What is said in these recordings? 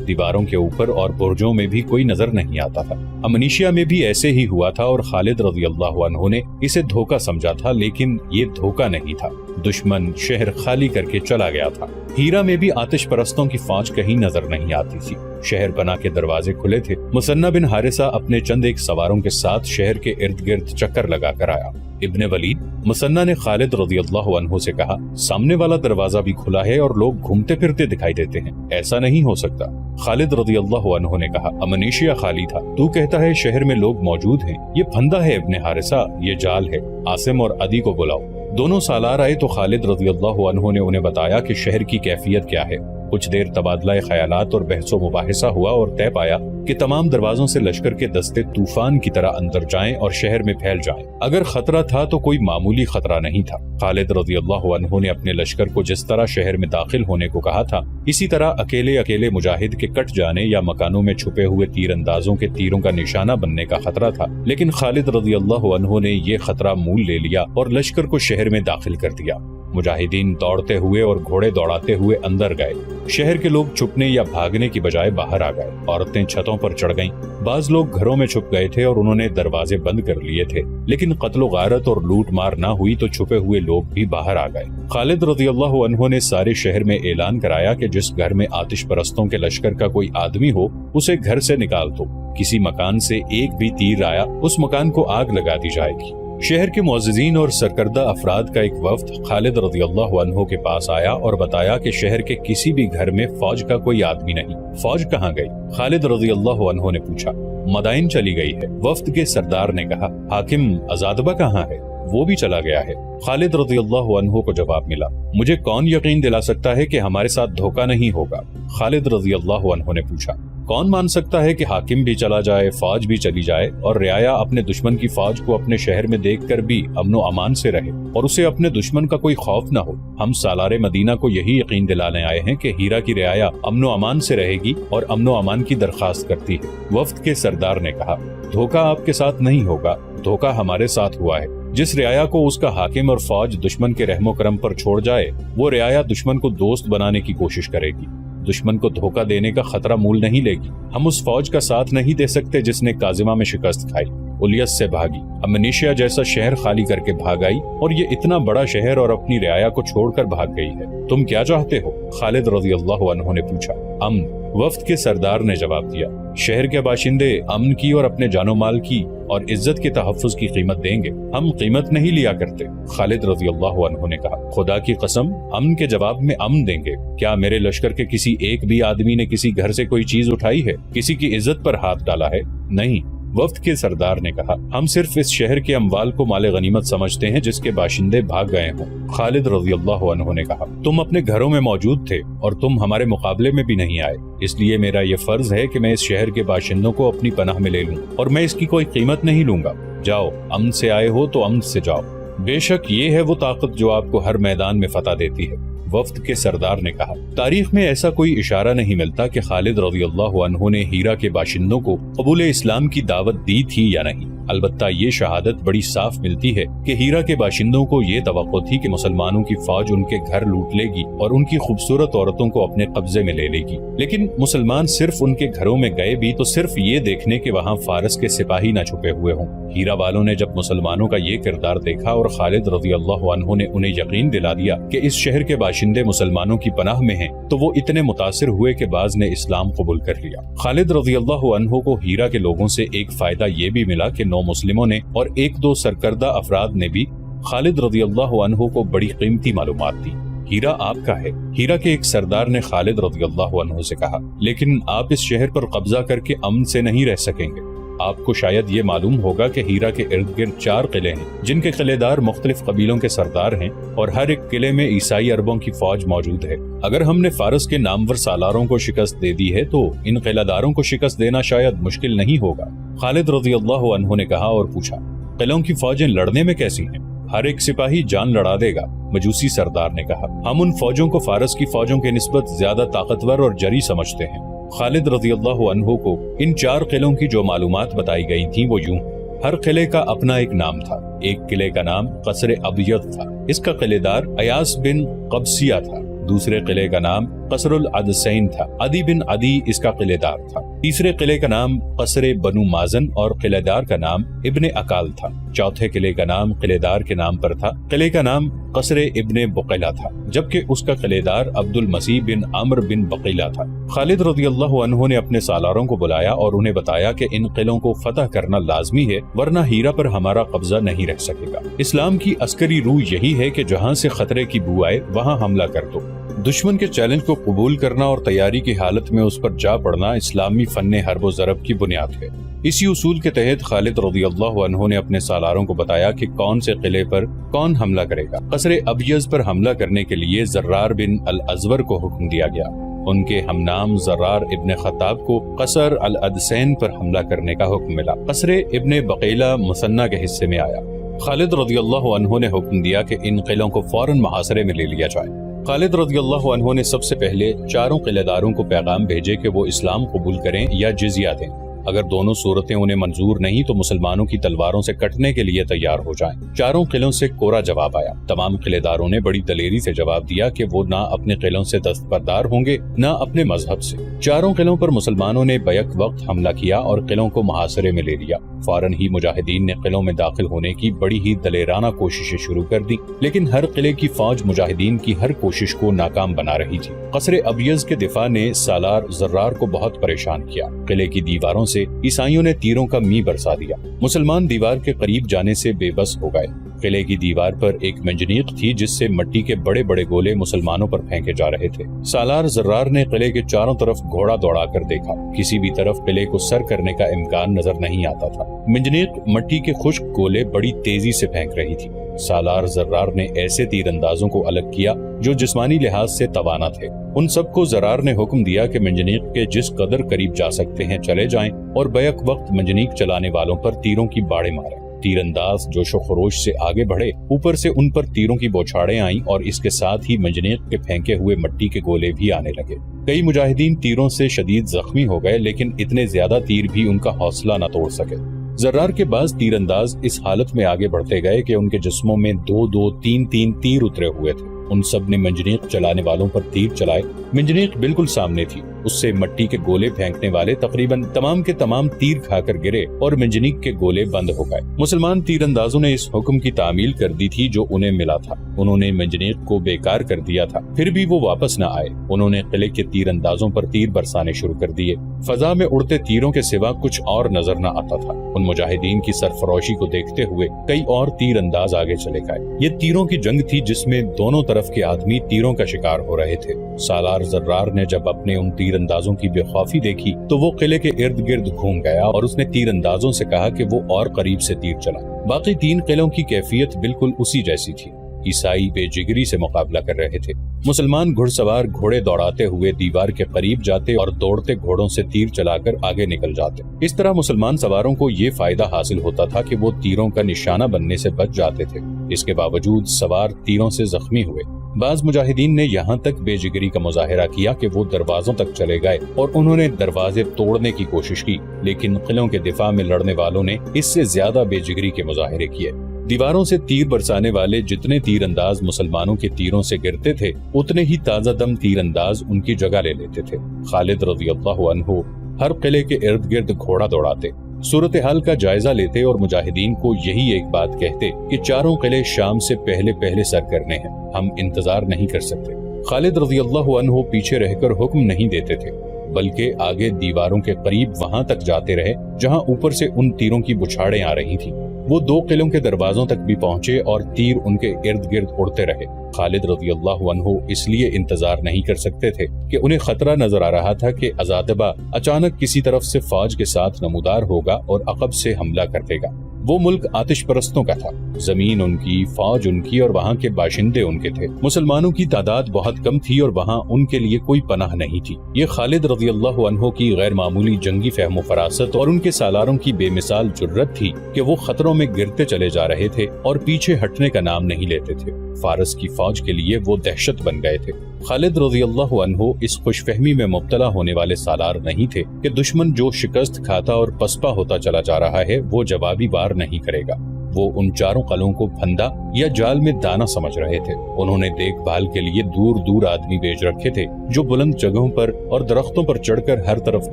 دیواروں کے اوپر اور برجوں میں بھی کوئی نظر نہیں آتا تھا۔ امنیشیا میں بھی ایسے ہی ہوا تھا اور خالد رضی اللہ عنہ نے اسے دھوکہ سمجھا تھا، لیکن یہ دھوکہ نہیں تھا، دشمن شہر خالی کر کے چلا گیا تھا۔ ہیرا میں بھی آتش پرستوں کی فوج کہیں نظر نہیں آتی تھی، شہر بنا کے دروازے کھلے تھے۔ مثنہ بن حارثہ اپنے چند ایک سواروں کے ساتھ شہر کے ارد گرد چکر لگا کر آیا۔ ابن ولید مثنہ نے خالد رضی اللہ عنہ سے کہا، سامنے والا دروازہ بھی کھلا ہے اور لوگ گھومتے پھرتے دکھائی دیتے ہیں، ایسا نہیں ہو سکتا۔ خالد رضی اللہ عنہ نے کہا، امنیشیا خالی تھا، تو کہتا ہے شہر میں لوگ موجود ہیں، یہ پھندا ہے ابن حارثہ، یہ جال ہے، عاصم اور عدی کو بلاؤ۔ دونوں سالار آئے تو خالد رضی اللہ عنہ نے انہیں بتایا کہ شہر کی کیفیت کیا ہے۔ کچھ دیر تبادلہ خیالات اور بحث و مباحثہ ہوا اور طے پایا کہ تمام دروازوں سے لشکر کے دستے طوفان کی طرح اندر جائیں اور شہر میں پھیل جائیں۔ اگر خطرہ تھا تو کوئی معمولی خطرہ نہیں تھا۔ خالد رضی اللہ عنہ نے اپنے لشکر کو جس طرح شہر میں داخل ہونے کو کہا تھا، اسی طرح اکیلے مجاہد کے کٹ جانے یا مکانوں میں چھپے ہوئے تیر اندازوں کے تیروں کا نشانہ بننے کا خطرہ تھا، لیکن خالد رضی اللہ عنہ نے یہ خطرہ مول لے لیا اور لشکر کو شہر میں داخل کر دیا۔ مجاہدین دوڑتے ہوئے اور گھوڑے دوڑاتے ہوئے اندر گئے۔ شہر کے لوگ چھپنے یا بھاگنے کی بجائے باہر آ گئے۔ عورتیں چھتوں پر چڑھ گئیں، بعض لوگ گھروں میں چھپ گئے تھے اور انہوں نے دروازے بند کر لیے تھے، لیکن قتل و غارت اور لوٹ مار نہ ہوئی تو چھپے ہوئے لوگ بھی باہر آ گئے۔ خالد رضی اللہ عنہ نے سارے شہر میں اعلان کرایا کہ جس گھر میں آتش پرستوں کے لشکر کا کوئی آدمی ہو اسے گھر سے نکال دو، کسی مکان سے ایک بھی تیر آیا اس مکان کو آگ لگا دی جائے گی۔ شہر کے معززین اور سرکردہ افراد کا ایک وفد خالد رضی اللہ عنہ کے پاس آیا اور بتایا کہ شہر کے کسی بھی گھر میں فوج کا کوئی آدمی نہیں۔ فوج کہاں گئی؟ خالد رضی اللہ عنہ نے پوچھا۔ مدائن چلی گئی ہے۔ وفد کے سردار نے کہا، حاکم ازادبہ کہاں ہے؟ وہ بھی چلا گیا ہے۔ خالد رضی اللہ عنہ کو جواب ملا، مجھے کون یقین دلا سکتا ہے کہ ہمارے ساتھ دھوکہ نہیں ہوگا؟ خالد رضی اللہ عنہ نے پوچھا، کون مان سکتا ہے کہ حاکم بھی چلا جائے، فوج بھی چلی جائے اور رعایا اپنے دشمن کی فوج کو اپنے شہر میں دیکھ کر بھی امن و امان سے رہے اور اسے اپنے دشمن کا کوئی خوف نہ ہو؟ ہم سالار مدینہ کو یہی یقین دلانے آئے ہیں کہ ہیرا کی رعایا امن و امان سے رہے گی اور امن و امان کی درخواست کرتی ہے۔ وفد کے سردار نے کہا، دھوکہ آپ کے ساتھ نہیں ہوگا، دھوکہ ہمارے ساتھ ہوا ہے۔ جس رعایا کو اس کا حاکم اور فوج دشمن کے رحم و کرم پر چھوڑ جائے، وہ رعایا دشمن کو دوست بنانے کی کوشش کرے گی، دشمن کو دھوکہ دینے کا خطرہ مول نہیں لے گی۔ ہم اس فوج کا ساتھ نہیں دے سکتے جس نے کاظمہ میں شکست کھائی، الیس سے بھاگی، امنیشیا جیسا شہر خالی کر کے بھاگ آئی، اور یہ اتنا بڑا شہر اور اپنی رعایا کو چھوڑ کر بھاگ گئی ہے۔ تم کیا چاہتے ہو؟ خالد رضی اللہ عنہ نے پوچھا۔ امن، وفد کے سردار نے جواب دیا۔ شہر کے باشندے امن کی اور اپنے جان و مال کی اور عزت کے تحفظ کی قیمت دیں گے، ہم قیمت نہیں لیا کرتے۔ خالد رضی اللہ عنہ نے کہا، خدا کی قسم امن کے جواب میں امن دیں گے؟ کیا میرے لشکر کے کسی ایک بھی آدمی نے کسی گھر سے کوئی چیز اٹھائی ہے، کسی کی عزت پر ہاتھ ڈالا ہے؟ نہیں۔ وفد کے سردار نے کہا، ہم صرف اس شہر کے اموال کو مال غنیمت سمجھتے ہیں جس کے باشندے بھاگ گئے ہوں۔ خالد رضی اللہ عنہ نے کہا، تم اپنے گھروں میں موجود تھے اور تم ہمارے مقابلے میں بھی نہیں آئے، اس لیے میرا یہ فرض ہے کہ میں اس شہر کے باشندوں کو اپنی پناہ میں لے لوں اور میں اس کی کوئی قیمت نہیں لوں گا۔ جاؤ، امن سے آئے ہو تو امن سے جاؤ، بے شک یہ ہے وہ طاقت جو آپ کو ہر میدان میں فتح دیتی ہے۔ وفد کے سردار نے کہا، تاریخ میں ایسا کوئی اشارہ نہیں ملتا کہ خالد رضی اللہ عنہ نے ہیرا کے باشندوں کو قبول اسلام کی دعوت دی تھی یا نہیں۔ البتہ یہ شہادت بڑی صاف ملتی ہے کہ ہیرا کے باشندوں کو یہ توقع تھی کہ مسلمانوں کی فوج ان کے گھر لوٹ لے گی اور ان کی خوبصورت عورتوں کو اپنے قبضے میں لے لے گی، لیکن مسلمان صرف ان کے گھروں میں گئے بھی تو صرف یہ دیکھنے کہ وہاں فارس کے سپاہی نہ چھپے ہوئے ہوں۔ ہیرا والوں نے جب مسلمانوں کا یہ کردار دیکھا اور خالد رضی اللہ عنہ نے انہیں یقین دلا دیا کہ اس شہر کے باشندے مسلمانوں کی پناہ میں ہیں، تو وہ اتنے متاثر ہوئے کہ بعض نے اسلام قبول کر لیا۔ خالد رضی اللہ عنہ کو ہیرا کے لوگوں سے ایک فائدہ یہ بھی ملا کہ 9 مسلموں نے اور 1-2 سرکردہ افراد نے بھی خالد رضی اللہ عنہ کو بڑی قیمتی معلومات دی۔ ہیرا آپ کا ہے۔ ہیرا کے ایک سردار نے خالد رضی اللہ عنہ سے کہا، لیکن آپ اس شہر پر قبضہ کر کے امن سے نہیں رہ سکیں گے۔ آپ کو شاید یہ معلوم ہوگا کہ ہیرا کے ارد گرد 4 قلعے ہیں جن کے قلعے دار مختلف قبیلوں کے سردار ہیں اور ہر ایک قلعے میں عیسائی عربوں کی فوج موجود ہے۔ اگر ہم نے فارس کے نامور سالاروں کو شکست دے دی ہے تو ان قلعہ داروں کو شکست دینا شاید مشکل نہیں ہوگا۔ خالد رضی اللہ عنہ نے کہا اور پوچھا، قلعوں کی فوجیں لڑنے میں کیسی ہیں؟ ہر ایک سپاہی جان لڑا دے گا، مجوسی سردار نے کہا۔ ہم ان فوجوں کو فارس کی فوجوں کے نسبت زیادہ طاقتور اور جری سمجھتے ہیں۔ خالد رضی اللہ عنہ کو ان 4 قلعوں کی جو معلومات بتائی گئی تھیں وہ یوں: ہر قلعے کا اپنا ایک نام تھا۔ ایک قلعے کا نام قصر ابیض تھا، اس کا قلعے دار ایاس بن قبسیہ تھا۔ दूसरे किले का नाम कसरुल अदसैन था। अदी बिन अदी इसका किलेदार था। तीसरे किले का नाम कसरे बनु माजन और किलेदार का नाम इब्ने अकाल था। चौथे किले का नाम किलेदार के नाम पर था। किले का नाम कसरे इब्ने बुकैला था, जबकि उसका किलेदार अब्दुल मसीह बिन अम्र बिन बकीला था। खालिद रज़ियल्लाहु अन्हु ने अपने सालारों को बुलाया और उन्हें बताया कि इन किलों को फतह करना लाजमी है, वरना हीरा पर हमारा कब्जा नहीं रह सकेगा। इस्लाम की अस्करी रूह यही है कि जहाँ से खतरे की बू आए वहाँ हमला कर दो। दुश्मन के चैलेंज को कबूल करना और तैयारी की हालत में उस पर जा पड़ना इस्लामी फन्ने हर्ब व ज़रब की बुनियाद है। इसी उसूल के तहत खालिद रज़ियल्लाहु अन्हु ने अपने सालारों को बताया कि कौन से किले पर कौन हमला करेगा। कसरे अबियज पर हमला करने के लिए ज़र्रार बिन अल अज़वर को हुक्म दिया गया। उनके हमनाम ज़र्रार इब्ने खत्ताब को कसर अल अदसैन पर हमला करने का हुक्म मिला। कसरे इब्ने बकीला मुसन्ना के हिस्से में आया। खालिद रज़ियल्लाहु अन्हु ने हुक्म दिया कि इन किलों को फौरन मुहासरे में ले लिया जाए। खालिद रज़ियल्लाहु अन्हु ने सबसे पहले चारों किलेदारों को पैगाम भेजे कि वो इस्लाम कबूल करें या जिज़िया दें। अगर दोनों सूरतें उन्हें मंजूर नहीं तो मुसलमानों की तलवारों से कटने के लिए तैयार हो जाएं। चारों किलों से कोरा जवाब आया। तमाम किलेदारों ने बड़ी दलेरी से जवाब दिया कि वो ना अपने किलों से दस्तबरदार होंगे ना अपने मजहब से। चारों किलों पर मुसलमानों ने बैक वक्त हमला किया और किलों को मुहासरे में ले लिया। फौरन ही मुजाहिदीन ने किलों में दाखिल होने की बड़ी ही दलेराना कोशिशें शुरू कर दी, लेकिन हर किले की फौज मुजाहिदीन की हर कोशिश को नाकाम बना रही थी। कसरे अबियज के दिफा ने सालार ज़र्रार को बहुत परेशान किया। किले की दीवारों से ईसाइयों ने तीरों का मी बरसा दिया। मुसलमान दीवार के करीब जाने से बेबस हो गए। किले की दीवार पर एक मंजनीक थी जिससे मिट्टी के बड़े बड़े गोले मुसलमानों पर फेंके जा रहे थे। सालार ज़र्रार ने किले के चारों तरफ घोड़ा दौड़ा कर देखा। किसी भी तरफ किले को सर करने का इम्कान नजर नहीं आता था। मंजनीक मिट्टी के खुश्क गोले बड़ी तेजी से फेंक रही थी। सालार ज़र्रार ने ऐसे तीरंदाजों को अलग किया जो जिस्मानी लिहाज से तवाना थे। उन सबको ज़र्रार ने हुक्म दिया कि मंजनीक के जिस कदर करीब जा सकते हैं चले जाएं और बैक वक्त मंजनीक चलाने वालों पर तीरों की बाड़े मारें। तीरंदाज जोशो खरोश से आगे बढ़े, ऊपर से उन पर तीरों की बौछारें आईं और इसके साथ ही मंजनीक के फेंके हुए मिट्टी के गोले भी आने लगे। कई मुजाहिदीन तीरों से शदीद जख्मी हो गए, लेकिन इतने ज्यादा तीर भी उनका हौसला न तोड़ सके। ज़र्रार के बाज तीरंदाज इस हालत में आगे बढ़ते गए कि उनके जिस्मों में 2-2, 3-3 तीर उतरे हुए थे। उन सब ने मंजनीक चलाने वालों पर तीर चलाए। मंजनीक बिल्कुल सामने थी। उससे मिट्टी के गोले फेंकने वाले तकरीबन तमाम के तमाम तीर खाकर गिरे और मंजनीक के गोले बंद हो गए। मुसलमान तीरंदाजों ने इस हुक्म की तामील कर दी थी जो उन्हें मिला था। उन्होंने मंजनीक को बेकार कर दिया था, फिर भी वो वापस न आए। उन्होंने किले के तीरंदाजों पर तीर बरसाने शुरू कर दिए। फजा में उड़ते तीरों के सिवा कुछ और नजर न आता था। उन मुजाहिदीन की सरफरोशी को देखते हुए कई और तीरंदाज आगे चले गए। ये तीरों की जंग थी जिसमें दोनों तरफ के आदमी तीरों का शिकार हो रहे थे। सालार ज़र्रार ने जब अपने उन तीरंदाजों की बेखौफी देखी तो वो किले के इर्द गिर्द घूम गया और उसने तीरंदाजों से कहा कि वो और करीब से तीर चला। बाकी 3 किलों की कैफियत बिल्कुल उसी जैसी थी। ईसाई बेजिगरी से मुकाबला कर रहे थे। मुसलमान घुड़सवार घोड़े दौड़ाते हुए दीवार के करीब जाते और दौड़ते घोड़ों से तीर चलाकर आगे निकल जाते। इस तरह मुसलमान सवारों को ये फायदा हासिल होता था कि वो तीरों का निशाना बनने से बच जाते थे। इसके बावजूद सवार तीरों से जख्मी हुए। बाज मुजाहिदीन ने यहाँ तक बेजिगरी का मुजाहिरा किया कि वो दरवाजों तक चले गए और उन्होंने दरवाजे तोड़ने की कोशिश की, लेकिन किलों के दिफा में लड़ने वालों ने इससे ज्यादा बेजिगरी के मुजाहिरे किए। दीवारों से तीर बरसाने वाले जितने तीरंदाज मुसलमानों के तीरों से गिरते थे, उतने ही ताजा दम तीरंदाज उनकी जगह ले लेते थे। खालिद रज़ियल्लाहु अन्हु हर किले के इर्द गिर्द घोड़ा दौड़ाते, सूरत हाल का जायजा लेते और मुजाहिदीन को यही एक बात कहते कि चारों किले शाम से पहले पहले सर करने हैं, हम इंतजार नहीं कर सकते। खालिद रज़ियल्लाहु अन्हु पीछे रहकर हुक्म नहीं देते थे, बल्कि आगे दीवारों के करीब वहां तक जाते रहे जहां ऊपर से उन तीरों की बुछाड़ें आ रही थी। वो 2 किलों के दरवाजों तक भी पहुंचे और तीर उनके इर्द गिर्द उड़ते रहे। खालिद रज़ियल्लाहु अन्हु इसलिए इंतजार नहीं कर सकते थे कि उन्हें खतरा नजर आ रहा था कि अज़ादबा अचानक किसी तरफ से फौज के साथ नमूदार होगा और अक़ब से हमला कर देगा। वो मुल्क आतिश परस्तों का था, जमीन उनकी, फौज उनकी और वहाँ के बाशिंदे उनके थे। मुसलमानों की तादाद बहुत कम थी और वहाँ उनके लिए कोई पनाह नहीं थी। ये खालिद रज़ियल्लाहु अन्हु की गैर मामूली जंगी फहम फरासत और उनके सालारों की बेमिसाल जुर्रत थी कि वो खतरों में गिरते चले जा रहे थे और पीछे हटने का नाम नहीं लेते थे। फारस की फौज के लिए वो दहशत बन गए थे। खालिद रज़ियल्लाहु अन्हु इस खुशफहमी में मुब्तला होने वाले सालार नहीं थे कि दुश्मन जो शिकस्त खाता और पसपा होता चला जा रहा है वो जवाबी वार नहीं करेगा। وہ ان چاروں قلعوں کو پھندا یا جال میں دانا سمجھ رہے تھے۔ انہوں نے دیکھ بھال کے لیے دور دور آدمی بھیج رکھے تھے جو بلند جگہوں پر اور درختوں پر چڑھ کر ہر طرف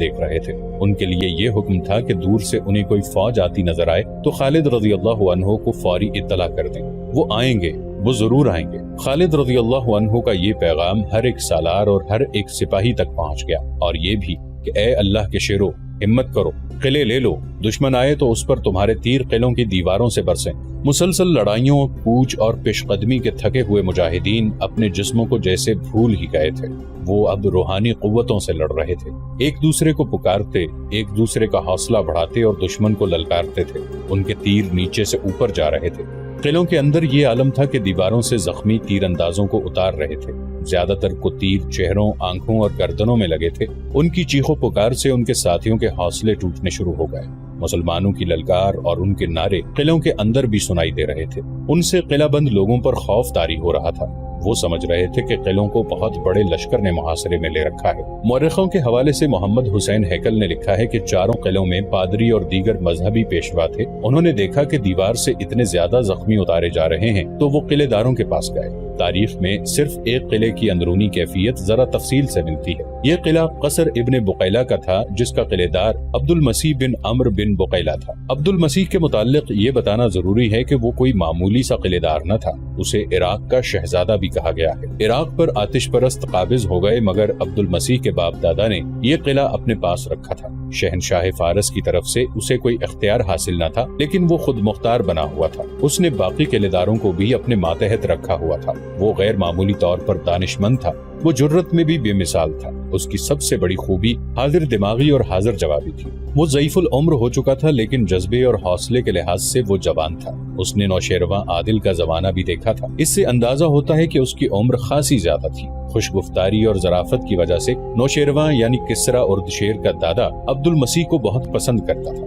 دیکھ رہے تھے۔ ان کے لیے یہ حکم تھا کہ دور سے انہیں کوئی فوج آتی نظر آئے تو خالد رضی اللہ عنہ کو فوری اطلاع کر دیں۔ وہ آئیں گے، وہ ضرور آئیں گے۔ خالد رضی اللہ عنہ کا یہ پیغام ہر ایک سالار اور ہر ایک سپاہی تک پہنچ گیا، اور یہ بھی کہ اے اللہ کے شیرو، ہمت کرو، قلعے لے لو، دشمن آئے تو اس پر تمہارے تیر قلعوں کی دیواروں سے برسیں۔ مسلسل لڑائیوں، کوچ اور پیش قدمی کے تھکے ہوئے مجاہدین اپنے جسموں کو جیسے بھول ہی گئے تھے۔ وہ اب روحانی قوتوں سے لڑ رہے تھے، ایک دوسرے کو پکارتے، ایک دوسرے کا حوصلہ بڑھاتے اور دشمن کو للکارتے تھے۔ ان کے تیر نیچے سے اوپر جا رہے تھے۔ قلعوں کے اندر یہ عالم تھا کہ دیواروں سے زخمی تیر اندازوں کو اتار رہے تھے۔ زیادہ تر کو تیر چہروں، آنکھوں اور گردنوں میں لگے تھے۔ ان کی چیخو پکار سے ان کے ساتھیوں کے حوصلے ٹوٹنے شروع ہو گئے۔ مسلمانوں کی للکار اور ان کے نعرے قلعوں کے اندر بھی سنائی دے رہے تھے۔ ان سے قلعہ بند لوگوں پر خوف طاری ہو رہا تھا۔ وہ سمجھ رہے تھے کہ قلعوں کو بہت بڑے لشکر نے محاصرے میں لے رکھا ہے۔ مورخوں کے حوالے سے محمد حسین ہیکل نے لکھا ہے کہ چاروں قلعوں میں پادری اور دیگر مذہبی پیشوا تھے۔ انہوں نے دیکھا کہ دیوار سے اتنے زیادہ زخمی اتارے جا رہے ہیں تو وہ قلعے داروں کے پاس گئے۔ تاریخ میں صرف ایک قلعے کی اندرونی کیفیت ذرا تفصیل سے ملتی ہے۔ یہ قلعہ قصر ابن بقیلہ کا تھا، جس کا قلعے دار عبد المسیح بن عمرو بن بقیلہ تھا۔ عبد المسیح کے متعلق یہ بتانا ضروری ہے کہ وہ کوئی معمولی سا قلعے دار نہ تھا، اسے عراق کا شہزادہ بھی کہا گیا ہے۔ عراق پر آتش پرست قابض ہو گئے، مگر عبد المسیح کے باپ دادا نے یہ قلعہ اپنے پاس رکھا تھا۔ شہنشاہ فارس کی طرف سے اسے کوئی اختیار حاصل نہ تھا، لیکن وہ خود مختار بنا ہوا تھا۔ اس نے باقی قلعے داروں کو بھی اپنے ماتحت رکھا ہوا تھا۔ وہ غیر معمولی طور پر دانش مند تھا، وہ جرت میں بھی بے مثال تھا۔ اس کی سب سے بڑی خوبی حاضر دماغی اور حاضر جوابی تھی۔ وہ ضعیف العمر ہو چکا تھا، لیکن جذبے اور حوصلے کے لحاظ سے وہ جوان تھا۔ اس نے نوشیروان عادل کا زمانہ بھی دیکھا تھا۔ اس سے اندازہ ہوتا ہے کہ اس کی عمر خاصی زیادہ تھی۔ خوش گفتاری اور ظرافت کی وجہ سے نوشیروان یعنی کسرا اردشیر کا دادا عبد المسیح کو بہت پسند کرتا تھا۔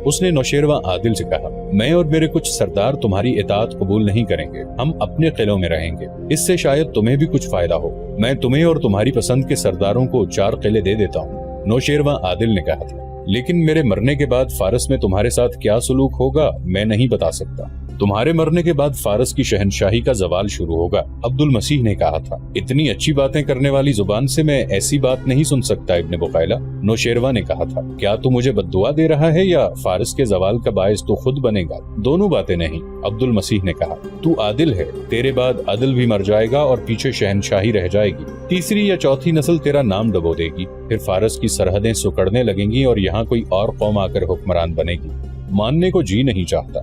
اس نے نوشیروان عادل سے کہا، میں اور میرے کچھ سردار تمہاری اطاعت قبول نہیں کریں گے، ہم اپنے قلعوں میں رہیں گے، اس سے شاید تمہیں بھی کچھ فائدہ ہو۔ میں تمہیں اور تمہاری پسند کے سرداروں کو 4 قلعے دے دیتا ہوں۔ نوشیروان عادل نے کہا تھا، لیکن میرے مرنے کے بعد فارس میں تمہارے ساتھ کیا سلوک ہوگا میں نہیں بتا سکتا۔ تمہارے مرنے کے بعد فارس کی شہنشاہی کا زوال شروع ہوگا، عبد المسیح نے کہا تھا۔ اتنی اچھی باتیں کرنے والی زبان سے میں ایسی بات نہیں سن سکتا ابن بقیلہ، نوشیروان نے کہا تھا۔ کیا تو مجھے بد دعا دے رہا ہے یا فارس کے زوال کا باعث تو خود بنے گا؟ دونوں باتیں نہیں، عبد المسیح نے کہا۔ تو عادل ہے، تیرے بعد عدل بھی مر جائے گا اور پیچھے شہنشاہی رہ جائے گی۔ تیسری یا چوتھی نسل تیرا نام ڈبو دے گی، پھر فارس کی سرحدیں سکڑنے لگیں گی اور یہاں کوئی اور قوم آ کر حکمران بنے گی۔ ماننے کو جی نہیں چاہتا،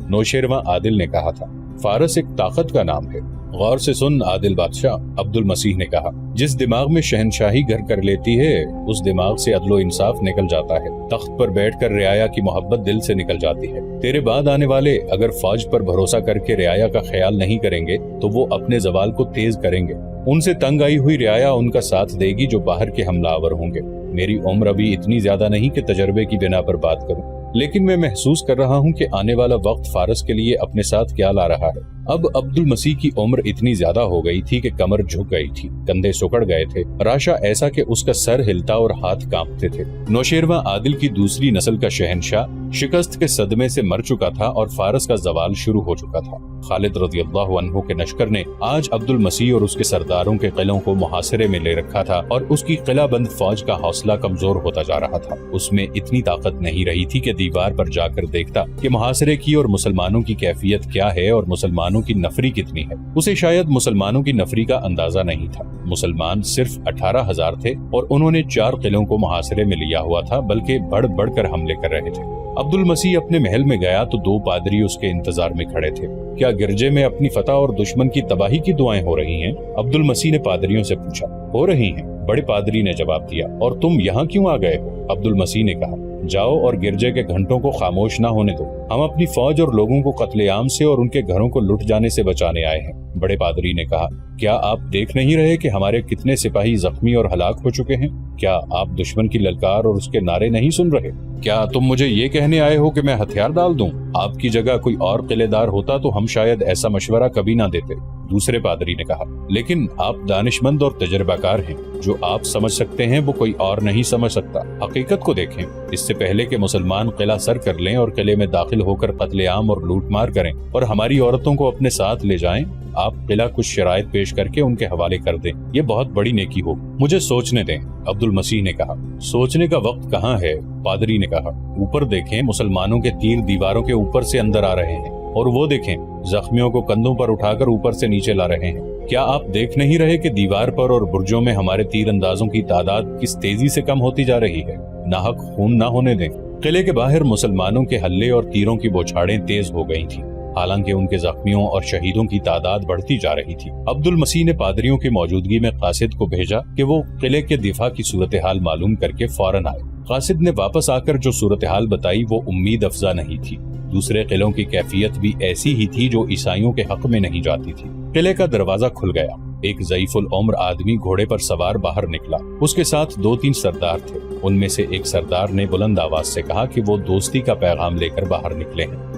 نوشیروان عادل نے کہا تھا۔ فارس ایک طاقت کا نام ہے۔ غور سے سن عادل بادشاہ، عبد المسیح نے کہا، جس دماغ میں شہنشاہی گھر کر لیتی ہے اس دماغ سے عدل و انصاف نکل جاتا ہے، تخت پر بیٹھ کر رعایا کی محبت دل سے نکل جاتی ہے۔ تیرے بعد آنے والے اگر فوج پر بھروسہ کر کے رعایا کا خیال نہیں کریں گے تو وہ اپنے زوال کو تیز کریں گے۔ ان سے تنگ آئی ہوئی رعایا ان کا ساتھ دے گی جو باہر کے حملہ آور ہوں گے۔ میری عمر ابھی اتنی زیادہ نہیں کہ تجربے کی بنا پر بات کروں، لیکن میں محسوس کر رہا ہوں کہ آنے والا وقت فارس کے لیے اپنے ساتھ کیا لا رہا ہے۔ اب عبد المسیح کی عمر اتنی زیادہ ہو گئی تھی کہ کمر جھک گئی تھی، کندھے سکڑ گئے تھے، راشا ایسا کہ اس کا سر ہلتا اور ہاتھ کانپتے تھے۔ نوشیروان عادل کی دوسری نسل کا شہنشاہ شکست کے صدمے سے مر چکا تھا اور فارس کا زوال شروع ہو چکا تھا۔ خالد رضی اللہ عنہ کے لشکر نے آج عبد المسیح اور اس کے سرداروں کے قلعوں کو محاصرے میں لے رکھا تھا اور اس کی قلعہ بند فوج کا حوصلہ کمزور ہوتا جا رہا تھا۔ اس میں اتنی طاقت نہیں رہی تھی کہ دیوار پر جا کر دیکھتا کہ محاصرے کی اور مسلمانوں کی کیفیت کیا ہے اور مسلمانوں کی نفری کتنی ہے۔ اسے شاید مسلمانوں کی نفری کا اندازہ نہیں تھا۔ مسلمان صرف 18,000 تھے اور انہوں نے 4 قلعوں کو محاصرے میں لیا ہوا تھا، بلکہ بڑھ بڑھ کر حملے کر رہے تھے۔ عبد المسیح اپنے محل میں گیا تو 2 پادری اس کے انتظار میں کھڑے تھے۔ کیا گرجے میں اپنی فتح اور دشمن کی تباہی کی دعائیں ہو رہی ہیں؟ عبد المسیح نے پادریوں سے پوچھا۔ ہو رہی ہیں، بڑے پادری نے جواب دیا۔ اور تم یہاں کیوں آ گئے ہو؟ عبد المسیح نے کہا، جاؤ اور گرجے کے گھنٹوں کو خاموش نہ ہونے دو، ہم اپنی فوج اور لوگوں کو قتل عام سے اور ان کے گھروں کو لٹ جانے سے بچانے آئے ہیں۔ बड़े पादरी ने कहा, क्या आप देख नहीं रहे कि हमारे कितने सिपाही जख्मी और हलाक हो चुके हैं? क्या आप दुश्मन की ललकार और उसके नारे नहीं सुन रहे? क्या तुम मुझे ये कहने आए हो कि मैं हथियार डाल दूं? आपकी जगह कोई और किलेदार होता तो हम शायद ऐसा मशवरा कभी ना देते। दूसरे पादरी ने कहा, लेकिन आप दानिशमंद और तजर्बाकार हैं। जो आप समझ सकते हैं वो कोई और नहीं समझ सकता। हकीकत को देखें। इससे पहले कि मुसलमान किला सर कर लें और किले में दाखिल होकर कत्लेआम और लूटमार करें और हमारी औरतों को अपने साथ ले जाएं, आप किला कुछ शराइत पेश करके उनके हवाले कर दें। ये बहुत बड़ी नेकी हो। मुझे सोचने दें, अब्दुल मसीह ने कहा। सोचने का वक्त कहाँ है? पादरी ने कहा। ऊपर देखें, मुसलमानों के तीर दीवारों के ऊपर से अंदर आ रहे हैं, और वो देखें, जख्मियों को कंधों पर उठाकर ऊपर से नीचे ला रहे हैं। क्या आप देख नहीं रहे कि दीवार पर और बुर्जों में हमारे तीर अंदाजों की तादाद किस तेजी से कम होती जा रही है? नाहक खून ना होने दें। किले के बाहर मुसलमानों के हल्ले और तीरों की बौछारें तेज हो गई थीं। हालांकि उनके जख्मियों और शहीदों की तादाद बढ़ती जा रही थी। अब्दुल मसीह ने पादरियों की मौजूदगी में कासिद को भेजा कि वो किले के दिफा की सूरत हाल मालूम करके फौरन आए। कासिद ने वापस आकर जो सूरत हाल बताई वो उम्मीद अफजा नहीं थी। दूसरे किलों की कैफियत भी ऐसी ही थी जो ईसाइयों के हक में नहीं जाती थी। किले का दरवाजा खुल गया। एक ज़ईफुल उम्र आदमी घोड़े पर सवार बाहर निकला। उसके साथ 2-3 सरदार थे। उनमें से एक सरदार ने बुलंद आवाज से कहा कि वो दोस्ती का पैगाम लेकर बाहर निकले हैं।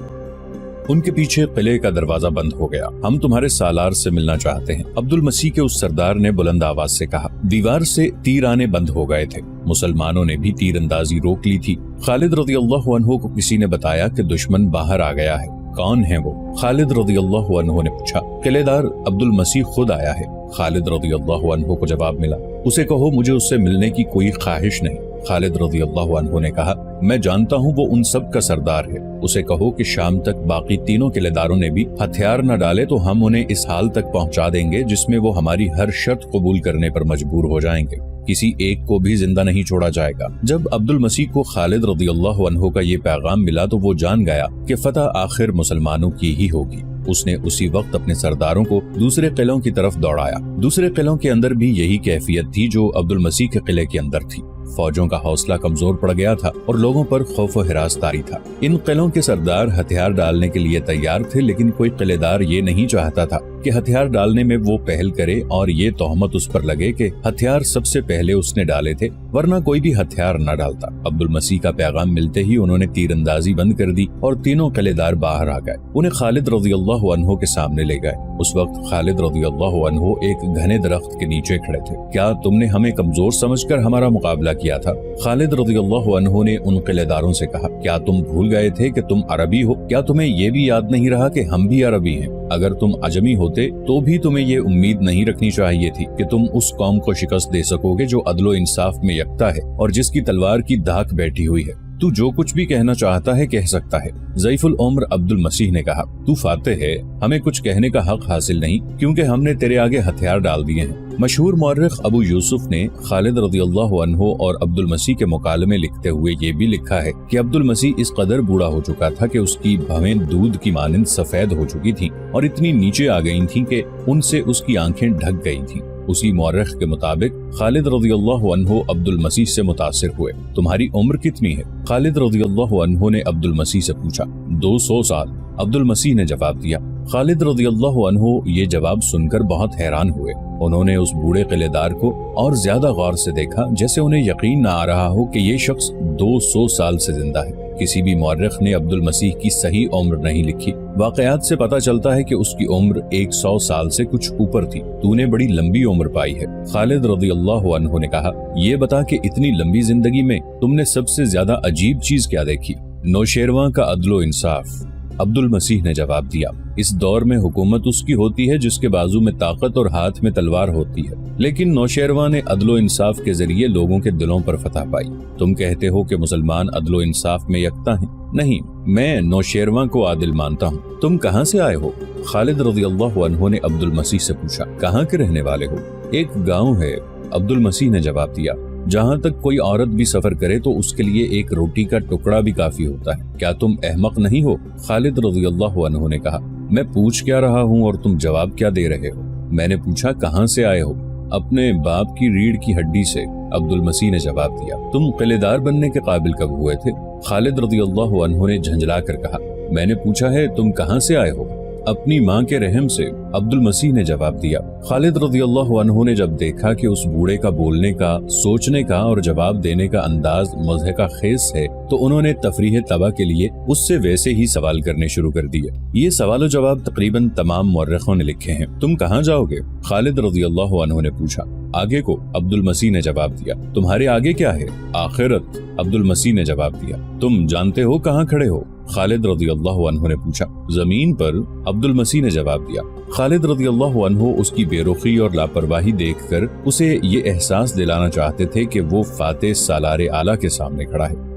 उनके पीछे किले का दरवाजा बंद हो गया। हम तुम्हारे सालार से मिलना चाहते हैं, अब्दुल मसीह के उस सरदार ने बुलंद आवाज से कहा। दीवार से तीर आने बंद हो गए थे। मुसलमानों ने भी तीरंदाजी रोक ली थी। खालिद रज़ियल्लाहु अन्हु को किसी ने बताया कि दुश्मन बाहर आ गया है। कौन है वो? खालिद रज़ियल्लाहु अन्हु ने पूछा। किलेदार अब्दुल मसीह खुद आया है। खालिद रज़ियल्लाहु अन्हु को जवाब मिला। उसे कहो मुझे उससे मिलने की कोई ख्वाहिश नहीं। खालिद रज़ियल्लाहु अन्हु ने कहा, मैं जानता हूँ वो उन सब का सरदार है। उसे कहो कि शाम तक बाकी तीनों किलेदारों ने भी हथियार न डाले तो हम उन्हें इस हाल तक पहुँचा देंगे जिसमें वो हमारी हर शर्त कबूल करने पर मजबूर हो जाएंगे। किसी एक को भी जिंदा नहीं छोड़ा जाएगा। जब अब्दुल मसीह को खालिद रज़ियल्लाहु अन्हु का ये पैगाम मिला तो वो जान गया कि फतह आखिर मुसलमानों की ही होगी। उसने उसी वक्त अपने सरदारों को दूसरे किलों की तरफ दौड़ाया। दूसरे किलों के अंदर भी यही कैफियत थी जो अब्दुल मसीह के किले के अंदर थी। फौजों का हौसला कमजोर पड़ गया था और लोगों पर खौफ और हिरास तारी था। इन किलों के सरदार हथियार डालने के लिए तैयार थे, लेकिन कोई किलेदार ये नहीं चाहता था कि हथियार डालने में वो पहल करे और ये तोहमत उस पर लगे कि हथियार सबसे पहले उसने डाले थे, वरना कोई भी हथियार न डालता। अब्दुल मसीह का पैगाम मिलते ही उन्होंने तीरंदाजी बंद कर दी और तीनों किलेदार बाहर आ गए। उन्हें खालिद रज़ियल्लाहु अन्हु के सामने ले गए। उस वक्त खालिद रज़ियल्लाहु अन्हु एक घने दरख्त के नीचे खड़े थे। क्या तुमने हमें कमजोर समझकर हमारा मुकाबला किया था? खालिद रज़ियल्लाहु अन्हु ने उन किलेदारों से कहा, क्या तुम भूल गए थे कि तुम अरबी हो? क्या तुम्हें ये भी याद नहीं रहा कि हम भी अरबी हैं? अगर तुम अजमी होते तो भी तुम्हें ये उम्मीद नहीं रखनी चाहिए थी कि तुम उस कौम को शिकस्त दे सकोगे जो अदलो इंसाफ में यकता है और जिसकी तलवार की धाक बैठी हुई है। तू जो कुछ भी कहना चाहता है कह सकता है। ज़ईफुल उम्र अब्दुल मसीह ने कहा, तू फातेह है, हमें कुछ कहने का हक हासिल नहीं क्योंकि हमने तेरे आगे हथियार डाल दिए हैं। मशहूर मौर्रिख अबू यूसुफ ने खालिद रज़ियल्लाहु अन्हु और अब्दुल मसीह के मुकालमे लिखते हुए ये भी लिखा है कि अब्दुल मसीह इस कदर बूढ़ा हो चुका था कि उसकी भवें दूध की मानिंद सफेद हो चुकी थीं और इतनी नीचे आ गई थीं कि उनसे उसकी आंखें ढक गई थीं। उसी मौर्रिख के मुताबिक खालिद रज़ियल्लाहु अन्हु अब्दुल मसीह से मुतासिर हुए। तुम्हारी उम्र कितनी है? खालिद रज़ियल्लाहु अन्हु ने अब्दुल मसीह से पूछा। 200 साल, अब्दुल मसीह ने जवाब दिया। खालिद रज़ियल्लाहु अन्हु ये जवाब सुनकर बहुत हैरान हुए। उन्होंने उस बूढ़े किलेदार को और ज्यादा गौर से देखा, जैसे उन्हें यकीन न आ रहा हो कि ये शख्स 200 साल से जिंदा है। किसी भी मौर्रिख ने अब्दुल मसीह की सही उम्र नहीं लिखी। वाक़यात से पता चलता है कि उसकी उम्र 100 साल से कुछ ऊपर थी। तूने बड़ी लंबी उम्र पाई है। खालिद रज़ियल्लाहु अन्हु ने कहा, ये बता कि इतनी लंबी जिंदगी में तुमने सबसे ज्यादा अजीब चीज क्या देखी? नौशेरवां का अदलो इंसाफ, अब्दुल मसीह ने जवाब दिया। इस दौर में हुकूमत उसकी होती है जिसके बाजू में ताकत और हाथ में तलवार होती है, लेकिन नौशेरवां ने अदलो इंसाफ के जरिए लोगों के दिलों पर फतह पाई। तुम कहते हो कि मुसलमान अदलो इंसाफ में यकता हैं। नहीं, मैं नौशेरवां को आदिल मानता हूँ। तुम कहाँ से आए हो? खालिद रज़ियल्लाहु अन्हु ने अब्दुल मसीह से पूछा। कहाँ के रहने वाले हो? एक गाँव है, अब्दुल मसीह ने जवाब दिया। जहाँ तक कोई औरत भी सफर करे तो उसके लिए एक रोटी का टुकड़ा भी काफी होता है। क्या तुम अहमक नहीं हो? खालिद रज़ियल्लाहु अन्हु ने कहा। मैं पूछ क्या रहा हूँ और तुम जवाब क्या दे रहे हो? मैंने पूछा कहाँ से आए हो? अपने बाप की रीढ़ की हड्डी से, अब्दुल मसीह ने जवाब दिया। तुम किलेदार बनने के काबिल कब हुए थे? खालिद रज़ियल्लाहु अन्हु ने झंझला कर कहा। मैंने पूछा है तुम कहाँ से आए हो? अपनी माँ के रहम से, अब्दुल मसीह ने जवाब दिया। खालिद रज़ियल्लाहु अन्हु ने जब देखा कि उस बूढ़े का बोलने का, सोचने का और जवाब देने का अंदाज मज़हका खेस है, तो उन्होंने तफरीह तबा के लिए उससे वैसे ही सवाल करने शुरू कर दिए। ये सवाल जवाब तकरीबन तमाम मुअर्रिखों ने लिखे हैं। तुम कहाँ जाओगे? खालिद रज़ियल्लाहु अन्हु ने पूछा। आगे को, अब्दुल मसीह ने जवाब दिया। तुम्हारे आगे क्या है? आखिरत, अब्दुल मसीह ने जवाब दिया। तुम जानते हो कहाँ खड़े हो? खालिद रज़ियल्लाहु अन्हु ने पूछा। जमीन पर, अब्दुल मसीह ने जवाब दिया। खालिद रज़ियल्लाहु अन्हु उसकी बेरुखी और लापरवाही देखकर उसे ये एहसास दिलाना चाहते थे कि वो फातेह सालारे आला के सामने खड़ा है।